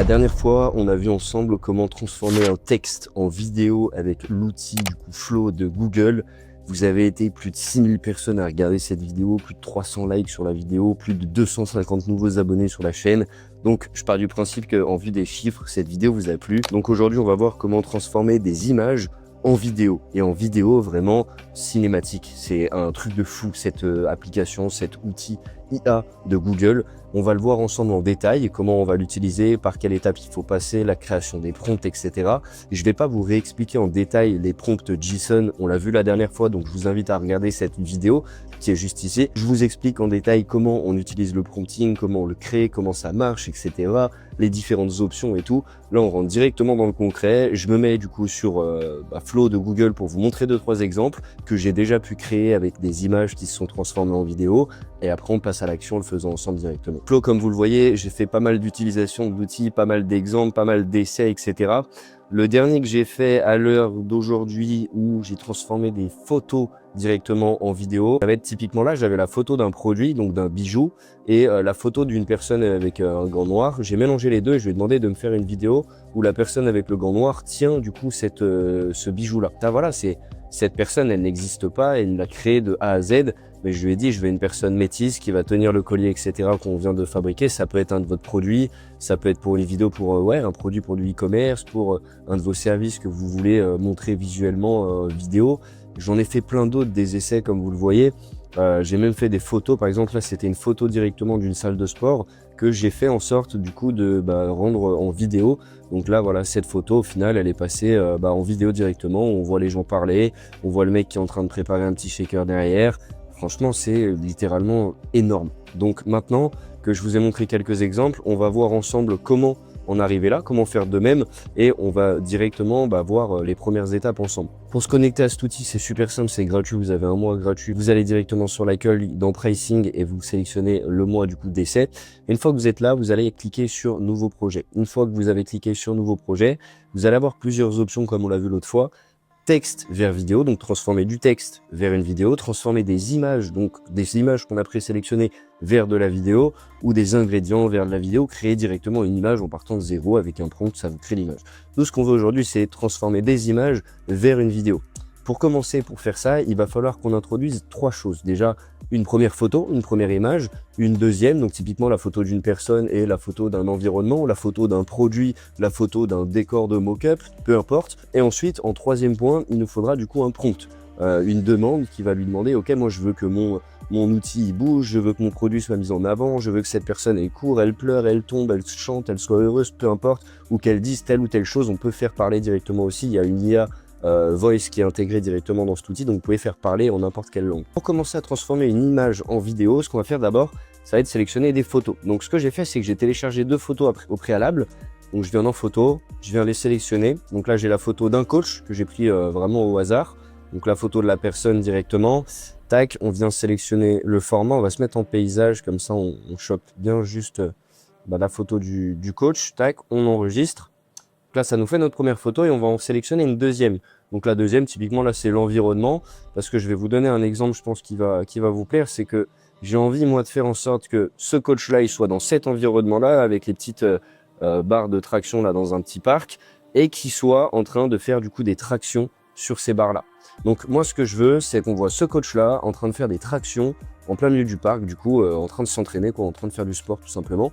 La dernière fois, on a vu ensemble comment transformer un texte en vidéo avec l'outil du coup Flow de Google. Vous avez été plus de 6000 personnes à regarder cette vidéo, plus de 300 likes sur la vidéo, plus de 250 nouveaux abonnés sur la chaîne. Donc, je pars du principe qu'en vue des chiffres, cette vidéo vous a plu. Donc aujourd'hui, on va voir comment transformer des images en vidéo. Et en vidéo vraiment cinématique. C'est un truc de fou, cette application, cet outil IA de Google. On va le voir ensemble en détail, comment on va l'utiliser, par quelle étape il faut passer, la création des prompts, etc. Et je ne vais pas vous réexpliquer en détail les prompts JSON, on l'a vu la dernière fois, donc je vous invite à regarder cette vidéo qui est juste ici. Je vous explique en détail comment on utilise le prompting, comment on le crée, comment ça marche, etc. Les différentes options et tout. Là, on rentre directement dans le concret. Je me mets du coup sur Flow de Google pour vous montrer 2-3 exemples que j'ai déjà pu créer avec des images qui se sont transformées en vidéo. Et après, on passe à l'action en le faisant ensemble directement. Flow, comme vous le voyez, j'ai fait pas mal d'utilisation d'outils, pas mal d'exemples, pas mal d'essais, etc. Le dernier que j'ai fait à l'heure d'aujourd'hui où j'ai transformé des photos directement en vidéo, ça va être typiquement là, j'avais la photo d'un produit, donc d'un bijou, et la photo d'une personne avec un gant noir. J'ai mélangé les deux et je lui ai demandé de me faire une vidéo où la personne avec le gant noir tient du coup ce bijou-là. Voilà, cette personne, elle n'existe pas, elle l'a créé de A à Z. Mais je lui ai dit, je veux une personne métisse qui va tenir le collier, etc. qu'on vient de fabriquer. Ça peut être un de votre produit, ça peut être pour une vidéo pour un produit pour du e-commerce, pour un de vos services que vous voulez montrer visuellement vidéo. J'en ai fait plein d'autres, des essais comme vous le voyez. J'ai même fait des photos. Par exemple, là, c'était une photo directement d'une salle de sport que j'ai fait en sorte du coup de rendre en vidéo. Donc là, voilà, cette photo, au final, elle est passée en vidéo directement. On voit les gens parler, on voit le mec qui est en train de préparer un petit shaker derrière. Franchement, c'est littéralement énorme. Donc maintenant que je vous ai montré quelques exemples, on va voir ensemble comment en arriver là, comment faire de même, et on va directement voir les premières étapes ensemble. Pour se connecter à cet outil, c'est super simple, c'est gratuit, vous avez un mois gratuit. Vous allez directement sur l'accueil dans Pricing et vous sélectionnez le mois du coup d'essai. Une fois que vous êtes là, vous allez cliquer sur Nouveau projet. Une fois que vous avez cliqué sur Nouveau projet, vous allez avoir plusieurs options comme on l'a vu l'autre fois. Texte vers vidéo, donc transformer du texte vers une vidéo, transformer des images, donc des images qu'on a présélectionnées vers de la vidéo, ou des ingrédients vers de la vidéo, créer directement une image en partant de zéro avec un prompt, ça vous crée l'image. Tout ce qu'on veut aujourd'hui, c'est transformer des images vers une vidéo. Pour commencer, pour faire ça, il va falloir qu'on introduise 3 choses. Déjà, une première photo, une première image, une deuxième, donc typiquement la photo d'une personne et la photo d'un environnement, la photo d'un produit, la photo d'un décor de mock-up, peu importe. Et ensuite, en troisième point, il nous faudra du coup un prompt, une demande qui va lui demander, ok, moi je veux que mon outil il bouge, je veux que mon produit soit mis en avant, je veux que cette personne elle court, elle pleure, elle tombe, elle chante, elle soit heureuse, peu importe, ou qu'elle dise telle ou telle chose. On peut faire parler directement aussi, il y a une IA Voice qui est intégré directement dans cet outil, donc vous pouvez faire parler en n'importe quelle langue. Pour commencer à transformer une image en vidéo, ce qu'on va faire d'abord, ça va être sélectionner des photos. Donc ce que j'ai fait, c'est que j'ai téléchargé 2 photos au préalable. Donc je viens dans photo, je viens les sélectionner. Donc là j'ai la photo d'un coach que j'ai pris vraiment au hasard. Donc la photo de la personne directement. Tac, on vient sélectionner le format, on va se mettre en paysage, comme ça on chope bien juste la photo du coach. Tac, on enregistre. Donc là, ça nous fait notre première photo et on va en sélectionner une deuxième. Donc la deuxième, typiquement, là, c'est l'environnement. Parce que je vais vous donner un exemple, je pense, qui va vous plaire. C'est que j'ai envie, moi, de faire en sorte que ce coach-là, il soit dans cet environnement-là, avec les petites barres de traction là dans un petit parc, et qu'il soit en train de faire du coup des tractions sur ces barres-là. Donc moi, ce que je veux, c'est qu'on voit ce coach-là en train de faire des tractions en plein milieu du parc, du coup, en train de s'entraîner, quoi, en train de faire du sport, tout simplement.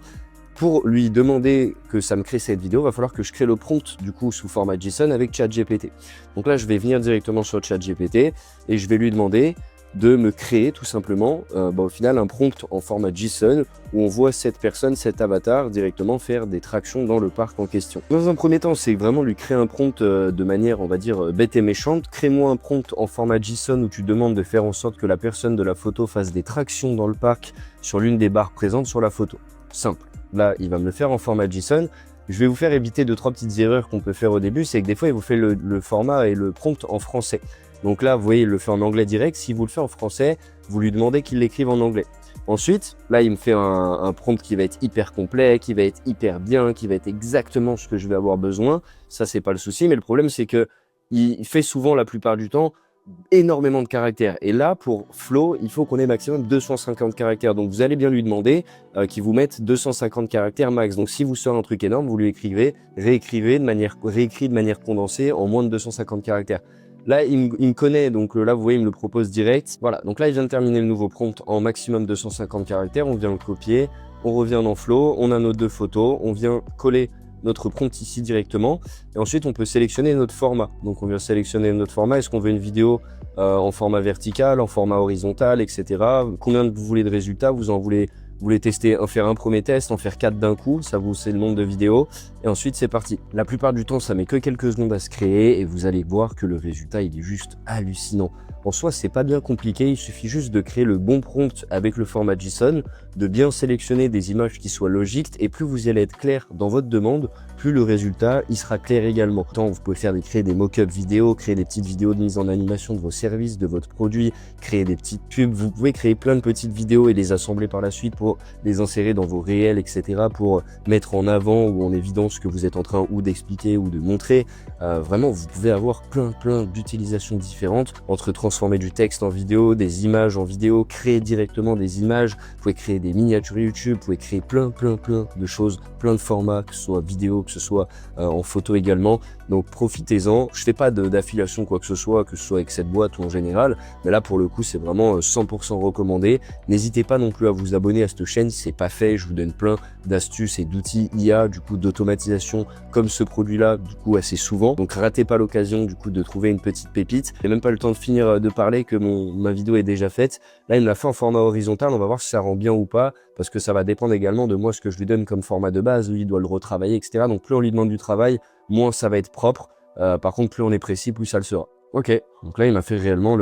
Pour lui demander que ça me crée cette vidéo, il va falloir que je crée le prompt du coup sous format JSON avec ChatGPT. Donc là, je vais venir directement sur ChatGPT et je vais lui demander de me créer tout simplement au final un prompt en format JSON où on voit cette personne, cet avatar directement faire des tractions dans le parc en question. Dans un premier temps, c'est vraiment lui créer un prompt de manière, on va dire, bête et méchante. Crée-moi un prompt en format JSON où tu demandes de faire en sorte que la personne de la photo fasse des tractions dans le parc sur l'une des barres présentes sur la photo. Simple. Là, il va me le faire en format JSON. Je vais vous faire éviter 2-3 petites erreurs qu'on peut faire au début. C'est que des fois, il vous fait le format et le prompt en français. Donc là, vous voyez, il le fait en anglais direct. Si vous le faites en français, vous lui demandez qu'il l'écrive en anglais. Ensuite, là, il me fait un prompt qui va être hyper complet, qui va être hyper bien, qui va être exactement ce que je vais avoir besoin. Ça, c'est pas le souci. Mais le problème, c'est que il fait souvent, la plupart du temps, énormément de caractères. Et là, pour Flow, il faut qu'on ait maximum 250 caractères. Donc, vous allez bien lui demander qu'il vous mette 250 caractères max. Donc, si vous sort un truc énorme, vous lui écrivez, réécrit de manière condensée en moins de 250 caractères. Là, il me connaît, donc là, vous voyez, il me le propose direct. Voilà, donc là, il vient de terminer le nouveau prompt en maximum 250 caractères. On vient le copier, on revient dans Flow, on a nos 2 photos, on vient coller notre prompt ici directement. Et ensuite, on peut sélectionner notre format. Donc, on vient sélectionner notre format. Est-ce qu'on veut une vidéo en format vertical, en format horizontal, etc. Combien vous voulez de résultats? Vous voulez tester, faire un premier test, en faire 4 d'un coup, ça vous c'est le nombre de vidéos, et ensuite c'est parti. La plupart du temps, ça met que quelques secondes à se créer, et vous allez voir que le résultat, il est juste hallucinant. En soi, c'est pas bien compliqué, il suffit juste de créer le bon prompt avec le format JSON, de bien sélectionner des images qui soient logiques, et plus vous allez être clair dans votre demande, plus le résultat, il sera clair également. Tant vous pouvez créer des mock-up vidéos, créer des petites vidéos de mise en animation de vos services, de votre produit, créer des petites pubs, vous pouvez créer plein de petites vidéos et les assembler par la suite pour les insérer dans vos réels, etc. pour mettre en avant ou en évidence ce que vous êtes en train ou d'expliquer ou de montrer. Vraiment, vous pouvez avoir plein d'utilisations différentes entre transformer du texte en vidéo, des images en vidéo, créer directement des images, vous pouvez créer des miniatures YouTube, vous pouvez créer plein de choses, plein de formats, que ce soit vidéo, que ce soit en photo également. Donc profitez-en. Je fais pas d'affiliation quoi que ce soit avec cette boîte ou en général, mais là pour le coup c'est vraiment 100% recommandé. N'hésitez pas non plus à vous abonner à cette chaîne si c'est pas fait. Je vous donne plein d'astuces et d'outils IA, du coup d'automatisation comme ce produit-là, du coup assez souvent. Donc ratez pas l'occasion du coup de trouver une petite pépite. J'ai même pas le temps de finir de parler que ma vidéo est déjà faite. Là il me l'a fait en format horizontal. On va voir si ça rend bien ou pas, parce que ça va dépendre également de moi ce que je lui donne comme format de base. Lui il doit le retravailler, etc. Donc plus on lui demande du travail, moins ça va être propre. Par contre, plus on est précis, plus ça le sera. Ok, donc là, il m'a fait réellement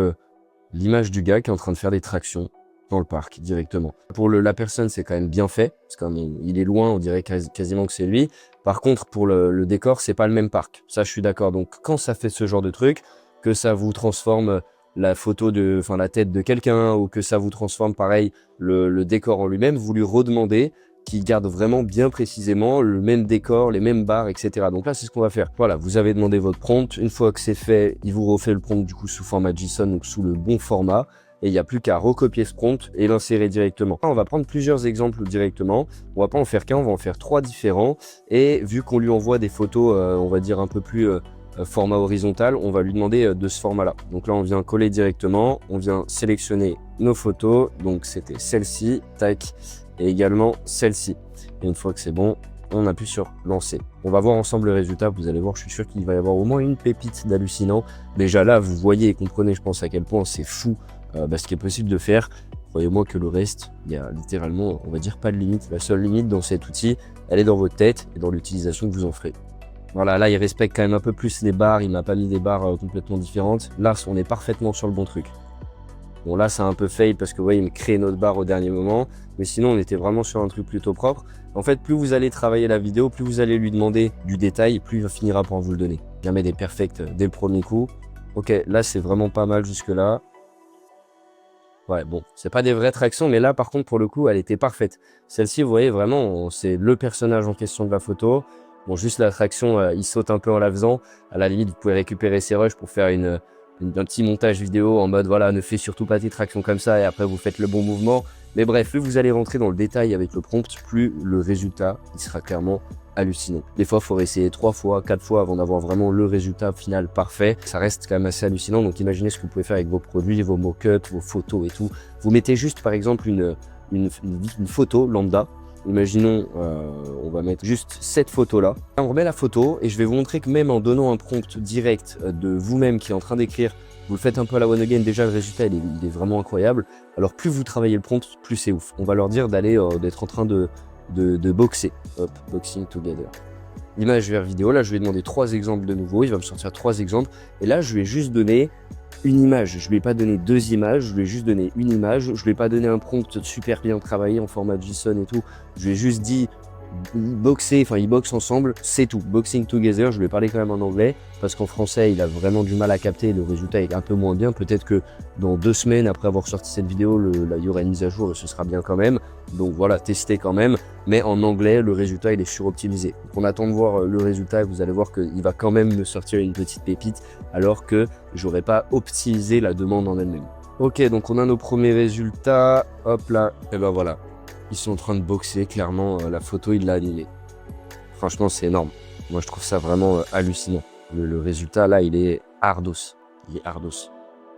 l'image du gars qui est en train de faire des tractions dans le parc directement. Pour la personne, c'est quand même bien fait, parce qu'il est loin, on dirait quasiment que c'est lui. Par contre, pour le décor, c'est pas le même parc. Ça, je suis d'accord. Donc, quand ça fait ce genre de truc, que ça vous transforme la photo la tête de quelqu'un, ou que ça vous transforme, pareil, le décor en lui-même, vous lui redemandez qui garde vraiment bien précisément le même décor, les mêmes barres, etc. Donc là, c'est ce qu'on va faire. Voilà, vous avez demandé votre prompt. Une fois que c'est fait, il vous refait le prompt du coup sous format JSON, donc sous le bon format. Et il n'y a plus qu'à recopier ce prompt et l'insérer directement. On va prendre plusieurs exemples directement. On va pas en faire qu'un, on va en faire 3 différents. Et vu qu'on lui envoie des photos, on va dire un peu plus format horizontal, on va lui demander de ce format-là. Donc là, on vient coller directement. On vient sélectionner nos photos. Donc c'était celle-ci, tac, et également celle-ci. Et une fois que c'est bon, on appuie sur lancer. On va voir ensemble le résultat. Vous allez voir, je suis sûr qu'il va y avoir au moins une pépite d'hallucinant. Déjà là, vous voyez et comprenez, je pense, à quel point c'est fou ce qui est possible de faire. Croyez-moi que le reste, il y a littéralement, on va dire, pas de limite. La seule limite dans cet outil, elle est dans votre tête et dans l'utilisation que vous en ferez. Voilà, là, il respecte quand même un peu plus les barres. Il m'a pas mis des barres complètement différentes. Là, on est parfaitement sur le bon truc. Bon, là, c'est un peu fail parce que, vous voyez, il me crée notre barre au dernier moment. Mais sinon, on était vraiment sur un truc plutôt propre. En fait, plus vous allez travailler la vidéo, plus vous allez lui demander du détail, plus il finira par vous le donner. Jamais des perfects dès le premier coup. Ok, là, c'est vraiment pas mal jusque-là. Ouais, bon, c'est pas des vraies tractions, mais là, par contre, pour le coup, elle était parfaite. Celle-ci, vous voyez, vraiment, c'est le personnage en question de la photo. Bon, juste la traction, il saute un peu en la faisant. À la limite, vous pouvez récupérer ses rushs pour faire un petit montage vidéo en mode, voilà, ne fais surtout pas tes tractions comme ça et après, vous faites le bon mouvement. Mais bref, plus vous allez rentrer dans le détail avec le prompt, plus le résultat, il sera clairement hallucinant. Des fois, il faut essayer 3 fois, 4 fois avant d'avoir vraiment le résultat final parfait. Ça reste quand même assez hallucinant. Donc, imaginez ce que vous pouvez faire avec vos produits, vos mock-ups, vos photos et tout. Vous mettez juste, par exemple, une photo lambda. Imaginons, on va mettre juste cette photo-là. On remet la photo et je vais vous montrer que même en donnant un prompt direct de vous-même qui est en train d'écrire, vous le faites un peu à la one again, déjà le résultat il est vraiment incroyable. Alors plus vous travaillez le prompt, plus c'est ouf. On va leur dire d'être en train de boxer. Hop, boxing together. Image vers vidéo, là je vais demander 3 exemples de nouveau, il va me sortir 3 exemples. Et là je vais juste donner une image, je ne lui ai pas donné 2 images, je lui ai juste donné une image. Je ne lui ai pas donné un prompt super bien travaillé en format JSON et tout. Je lui ai juste dit ils boxent ensemble, c'est tout. Boxing together, je vais parler quand même en anglais, parce qu'en français, il a vraiment du mal à capter, le résultat est un peu moins bien. Peut-être que dans 2 semaines, après avoir sorti cette vidéo, il y aura une mise à jour et ce sera bien quand même. Donc voilà, testez quand même. Mais en anglais, le résultat, il est suroptimisé. Donc on attend de voir le résultat et vous allez voir qu'il va quand même me sortir une petite pépite, alors que j'aurais pas optimisé la demande en elle-même. Ok, donc on a nos premiers résultats. Hop là, et ben voilà. Ils sont en train de boxer, clairement, la photo, il l'a animée. Franchement, c'est énorme. Moi, je trouve ça vraiment hallucinant. Le résultat, là, il est ardos. Il est ardos.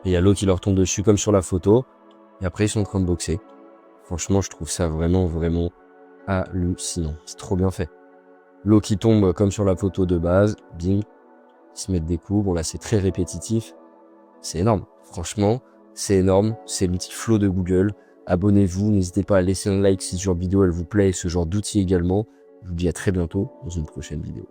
Et il y a l'eau qui leur tombe dessus, comme sur la photo. Et après, ils sont en train de boxer. Franchement, je trouve ça vraiment, vraiment hallucinant. C'est trop bien fait. L'eau qui tombe comme sur la photo de base. Bing. Ils se mettent des coups. Bon, là, c'est très répétitif. C'est énorme. Franchement, c'est énorme. C'est l'outil Flow de Google. Abonnez-vous, n'hésitez pas à laisser un like si ce genre de vidéo elle vous plaît et ce genre d'outil également. Je vous dis à très bientôt dans une prochaine vidéo.